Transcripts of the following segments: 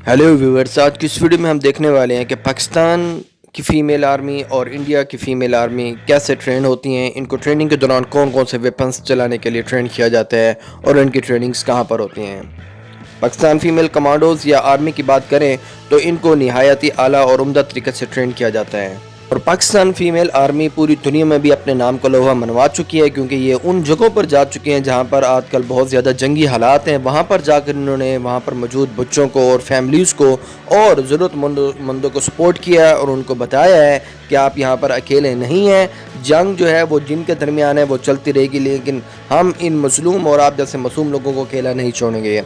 Hello viewers, आज की इस वीडियो में हम देखने वाले हैं कि पाकिस्तान की फ़ीमेल आर्मी और इंडिया की फ़ीमेल आर्मी कैसे ट्रेन होती हैं। इनको ट्रेनिंग के दौरान कौन कौन से वेपन्स चलाने के लिए ट्रेन किया जाता है और इनकी ट्रेनिंग्स कहाँ पर होती हैं। पाकिस्तान फ़ीमेल कमांडोज़ या आर्मी की बात करें तो इनको निहायत ही आला और उम्दा तरीके से ट्रेन किया जाता है और पाकिस्तान फ़ीमेल आर्मी पूरी दुनिया में भी अपने नाम को लोहा मनवा चुकी है, क्योंकि ये उन जगहों पर जा चुकी हैं जहाँ पर आजकल बहुत ज़्यादा जंगी हालात हैं। वहाँ पर जाकर इन्होंने वहाँ पर मौजूद बच्चों को और फैमिलीज़ को और ज़रूरतमंदों को सपोर्ट किया है और उनको बताया है कि आप यहाँ पर अकेले नहीं हैं। जंग जो है वो जिनके दरमियान है वो चलती रहेगी, लेकिन हम इन मज़लूम और आप जैसे मासूम लोगों को अकेला नहीं छोड़ेंगे।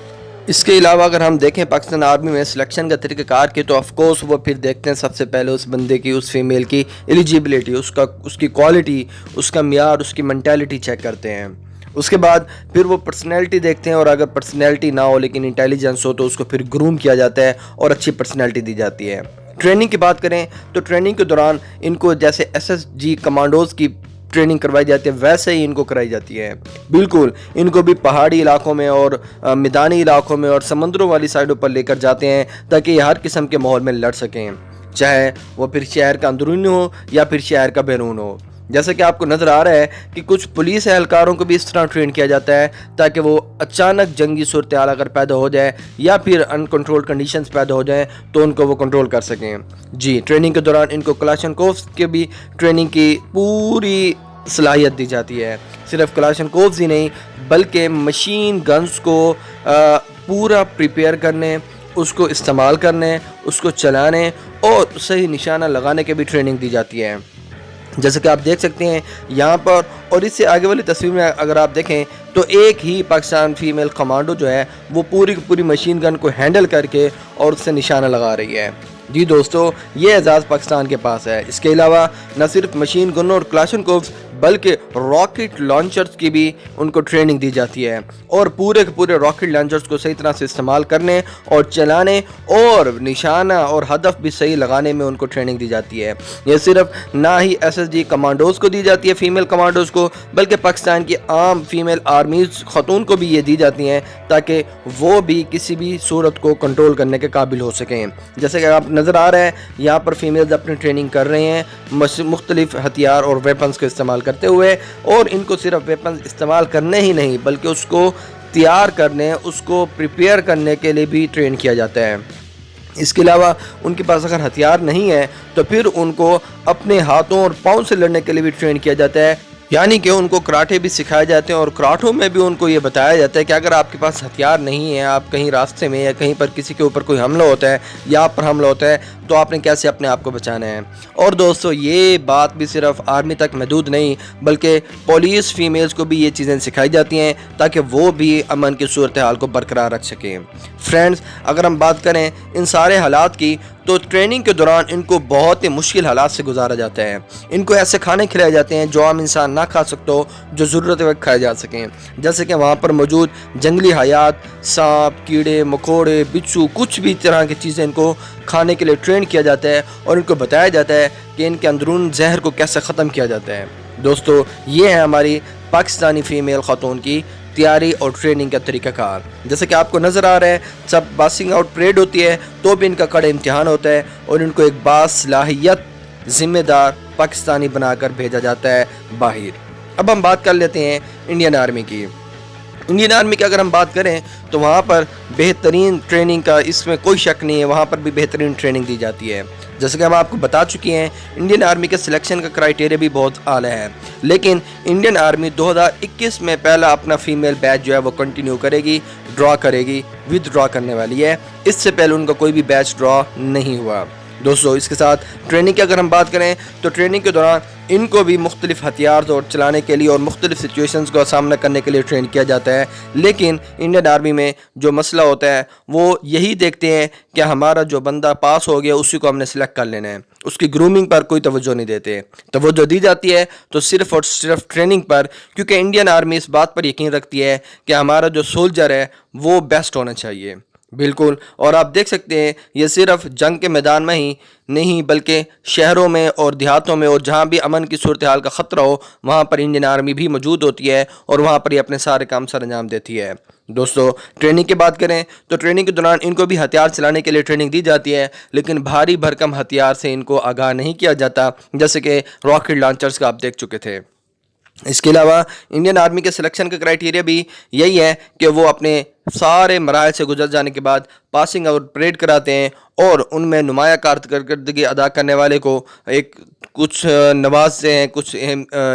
इसके अलावा अगर हम देखें पाकिस्तान आर्मी में सिलेक्शन का तरीक़ाकार की, तो ऑफकोर्स वो फिर देखते हैं सबसे पहले उस बंदे की, उस फीमेल की एलिजिबिलिटी, उसकी क्वालिटी, उसका मियार, उसकी मेंटालिटी चेक करते हैं। उसके बाद फिर वो पर्सनैलिटी देखते हैं और अगर पर्सनैलिटी ना हो लेकिन इंटेलिजेंस हो तो उसको फिर ग्रूम किया जाता है और अच्छी पर्सनैलिटी दी जाती है। ट्रेनिंग की बात करें तो ट्रेनिंग के दौरान इनको जैसे SSG कमांडोज़ की ट्रेनिंग करवाई जाती है वैसे ही इनको कराई जाती है। बिल्कुल इनको भी पहाड़ी इलाकों में और मैदानी इलाकों में और समंदरों वाली साइडों पर लेकर जाते हैं ताकि ये हर किस्म के माहौल में लड़ सकें, चाहे वो फिर शहर का अंदरूनी हो या फिर शहर का बैरून हो। जैसे कि आपको नज़र आ रहा है कि कुछ पुलिस एहलकारों को भी इस तरह ट्रेन किया जाता है ताकि वो अचानक जंगी सूरत हाल अगर पैदा हो जाए या फिर अनकंट्रोल्ड कंडीशंस पैदा हो जाएं तो उनको वो कंट्रोल कर सकें। जी, ट्रेनिंग के दौरान इनको क्लाशनकोव्स के भी ट्रेनिंग की पूरी सलाहियत दी जाती है। सिर्फ क्लाशनकोव्स ही नहीं बल्कि मशीन गन्स को पूरा प्रिपेयर करने, उसको इस्तेमाल करने, उसको चलाने और सही निशाना लगाने की भी ट्रेनिंग दी जाती है। जैसे कि आप देख सकते हैं यहाँ पर, और इससे आगे वाली तस्वीर में अगर आप देखें तो एक ही पाकिस्तान फ़ीमेल कमांडो जो है वो पूरी की पूरी मशीन गन को हैंडल करके और उससे निशाना लगा रही है। जी दोस्तों, ये एजाज़ पाकिस्तान के पास है। इसके अलावा न सिर्फ मशीन गनों और क्लाशनकोव्स बल्कि रॉकेट लॉन्चर्स की भी उनको ट्रेनिंग दी जाती है और पूरे के पूरे रॉकेट लॉन्चर्स को सही तरह से इस्तेमाल करने और चलाने और निशाना और हदफ भी सही लगाने में उनको ट्रेनिंग दी जाती है। ये सिर्फ ना ही SSG कमांडोज़ को दी जाती है फ़ीमेल कमांडोज़ को, बल्कि पाकिस्तान की आम फीमेल आर्मीज़ ख़तून को भी ये दी जाती हैं ताकि वो भी किसी भी सूरत को कंट्रोल करने के काबिल हो सकें। जैसे कि आप नज़र आ रहा है यहाँ पर फीमेल्स अपनी ट्रेनिंग कर रहे हैं मुख्तलिफ हथियार और वेपन्स का इस्तेमाल करते हुए, और इनको सिर्फ वेपन्स इस्तेमाल करने ही नहीं बल्कि उसको तैयार करने, उसको प्रिपेयर करने के लिए भी ट्रेन किया जाता है। इसके अलावा उनके पास अगर हथियार नहीं है तो फिर उनको अपने हाथों और पाँव से लड़ने के लिए भी ट्रेन किया जाता है, यानी कि उनको कराटे भी सिखाए जाते हैं और कराटों में भी उनको ये बताया जाता है कि अगर आपके पास हथियार नहीं है, आप कहीं रास्ते में या कहीं पर किसी के ऊपर कोई हमला होता है या आप पर हमला होता है तो आपने कैसे अपने आप को बचाना है। और दोस्तों, ये बात भी सिर्फ आर्मी तक महदूद नहीं बल्कि पुलिस फीमेल्स को भी ये चीज़ें सिखाई जाती हैं ताकि वो भी अमन की सूरत हाल को बरकरार रख सकें। फ्रेंड्स, अगर हम बात करें इन सारे हालात की तो ट्रेनिंग के दौरान इनको बहुत ही मुश्किल हालात से गुजारा जाता है। इनको ऐसे खाने खिलाए जाते हैं जो आम इंसान ना खा सकते हो, जो ज़रूरत वक्त खाए जा सकें। जैसे कि वहाँ पर मौजूद जंगली हयात, सांप, कीड़े मकोड़े, बिच्छू, कुछ भी तरह की चीज़ें इनको खाने के लिए ट्रेन किया जाता है और इनको बताया जाता है कि इनके अंदरून जहर को कैसे ख़त्म किया जाता है। दोस्तों, ये है हमारी पाकिस्तानी फ़ीमेल ख़ातून की तैयारी और ट्रेनिंग का तरीक़ाकार। जैसे कि आपको नज़र आ रहा है, जब पासिंग आउट परेड होती है तो भी इनका कड़ा इम्तिहान होता है और इनको एक बासलाहियत ज़िम्मेदार पाकिस्तानी बनाकर भेजा जाता है बाहर। अब हम बात कर लेते हैं इंडियन आर्मी की। इंडियन आर्मी की अगर हम बात करें तो वहाँ पर बेहतरीन ट्रेनिंग का इसमें कोई शक नहीं है, वहाँ पर भी बेहतरीन ट्रेनिंग दी जाती है। जैसे कि हम आपको बता चुके हैं, इंडियन आर्मी के सिलेक्शन का क्राइटेरिया भी बहुत आला है, लेकिन इंडियन आर्मी 2021 में पहला अपना फ़ीमेल बैच जो है वो कंटिन्यू करेगी, ड्रॉ करेगी, विदड्रॉ करने वाली है। इससे पहले उनका कोई भी बैच ड्रॉ नहीं हुआ। दोस्तों, इसके साथ ट्रेनिंग की अगर हम बात करें तो ट्रेनिंग के दौरान इनको भी मुख्तलिफ हथियार और चलाने के लिए और मुख्तलिफ सिचुएशंस का सामना करने के लिए ट्रेन किया जाता है। लेकिन इंडियन आर्मी में जो मसला होता है वो यही देखते हैं कि हमारा जो बंदा पास हो गया उसी को हमने सेलेक्ट कर लेना है, उसकी ग्रूमिंग पर कोई तवज्जो नहीं देते। तवज्जो दी जाती है तो सिर्फ और सिर्फ ट्रेनिंग पर, क्योंकि इंडियन आर्मी इस बात पर यकीन रखती है कि हमारा जो सोल्जर है वो बेस्ट होना चाहिए। बिल्कुल, और आप देख सकते हैं ये सिर्फ जंग के मैदान में ही नहीं बल्कि शहरों में और देहातों में और जहाँ भी अमन की सूरत हाल का ख़तरा हो वहाँ पर इंडियन आर्मी भी मौजूद होती है और वहाँ पर ही अपने सारे काम सर अंजाम देती है। دوستو ٹریننگ کی بات کریں تو ٹریننگ کے دوران ان کو بھی ہتھیار چلانے کے لیے ٹریننگ دی جاتی ہے، لیکن بھاری بھرکم ہتھیار سے ان کو آگاہ نہیں کیا جاتا، جیسے کہ راکٹ لانچرز کا آپ دیکھ چکے تھے۔ اس کے علاوہ انڈین آرمی کے سلیکشن کا کرائٹیریا بھی یہی ہے کہ وہ اپنے سارے مراحل سے گزر جانے کے بعد پاسنگ آؤٹ پریڈ کراتے ہیں، اور ان میں نمایاں کارکردگی ادا کرنے والے کو کچھ نوازتے ہیں، کچھ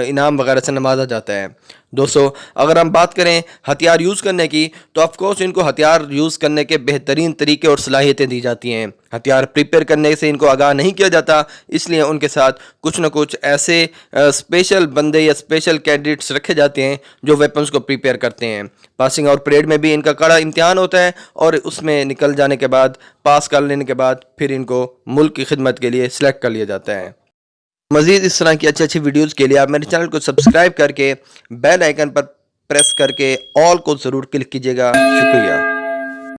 انعام وغیرہ سے نوازا جاتا ہے۔ دوستو اگر ہم بات کریں ہتھیار یوز کرنے کی تو آف کورس ان کو ہتھیار یوز کرنے کے بہترین طریقے اور صلاحیتیں دی جاتی ہیں۔ ہتھیار پریپیئر کرنے سے ان کو آگاہ نہیں کیا جاتا، اس لیے ان کے ساتھ کچھ نہ کچھ ایسے اسپیشل بندے یا اسپیشل کینڈیڈیٹس رکھے جاتے ہیں جو ویپنز کو پریپیئر کرتے ہیں۔ پاسنگ آؤٹ پریڈ میں بھی ان کا کڑا امتحان ہوتا ہے، اور اس میں نکل جانے کے بعد، پاس کر لینے کے بعد، پھر ان کو ملک کی خدمت کے لیے سلیکٹ کر لیا جاتا ہے۔ مزید اس طرح کی اچھی ویڈیوز کے لیے آپ میرے چینل کو سبسکرائب کر کے بیل آئیکن پر پریس کر کے آل کو ضرور کلک کیجیے گا۔ شکریہ۔